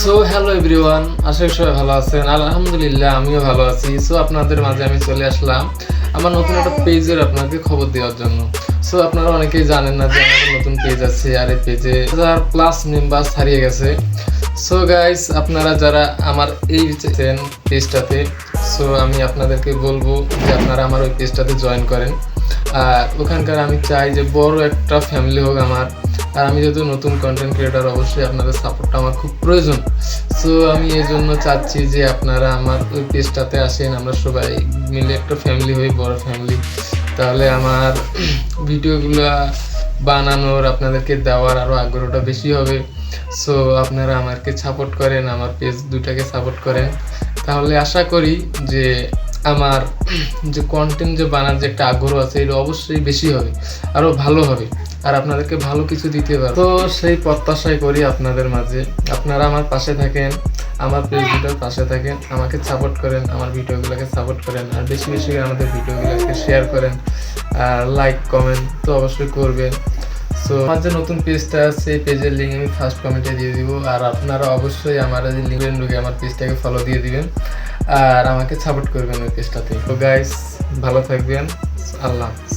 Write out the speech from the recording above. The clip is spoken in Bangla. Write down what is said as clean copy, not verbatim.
সো হ্যালো এভরিওয়ান, আশা করি সবাই ভালো আছেন। আলহামদুলিল্লাহ আমিও ভালো আছি। সো আপনাদের মাঝে আমি চলে আসলাম আমার নতুন একটা পেজের আপনাকে খবর দেওয়ার জন্য। সো আপনারা অনেকেই জানেন না যে আমার নতুন পেজ আছে, আর এই পেজে 1000+ মেম্বার্স হারিয়ে গেছে। সো গাইস, আপনারা যারা আমার এই পেজটাতে, সো আমি আপনাদেরকে বলবো যে আপনারা আমার ওই পেজটাতে জয়েন করেন। আর ওখানকার আমি চাই যে বড় একটা ফ্যামিলি হোক আমার। আর আমি যেহেতু নতুন কন্টেন্ট ক্রিয়েটার, অবশ্যই আপনাদের সাপোর্টটা আমার খুব প্রয়োজন। সো আমি এই জন্য চাচ্ছি যে আপনারা আমার ওই পেজটাতে আসেন, আমরা সবাই মিলে একটা ফ্যামিলি হই, বড় ফ্যামিলি। তাহলে আমার ভিডিওগুলো বানানোর, আপনাদেরকে দেওয়ার আরও আগ্রহটা বেশি হবে। সো আপনারা আমাকে সাপোর্ট করেন, আমার পেজ দুটাকে সাপোর্ট করেন। তাহলে আশা করি যে আমার যে কন্টেন্ট যে বানার যে একটা আগ্রহ আছে, এটা অবশ্যই বেশি হবে, আরও ভালো হবে, আর আপনাদেরকে ভালো কিছু দিতে পারবো। তো সেই প্রত্যাশাই করি আপনাদের মাঝে আপনারা আমার পাশে থাকেন, আমার পেজ দুটার পাশে থাকেন, আমাকে সাপোর্ট করেন, আমার ভিডিওগুলোকে সাপোর্ট করেন, আর বেশি বেশি করে আমাদের ভিডিওগুলোকে শেয়ার করেন, আর লাইক কমেন্ট তো অবশ্যই করবেন। সো আমার যে নতুন পেজটা আছে, এই পেজের লিঙ্ক আমি ফার্স্ট কমেন্টে দিয়ে দিব, আর আপনারা অবশ্যই আমার যে লিঙ্কের ঢুকে আমার পেজটাকে ফলো দিয়ে দিবেন আর আমাকে সাপোর্ট করবেন ওই পেজটাতে। তো গাইস, ভালো থাকবেন। আল্লাহ হাফেজ।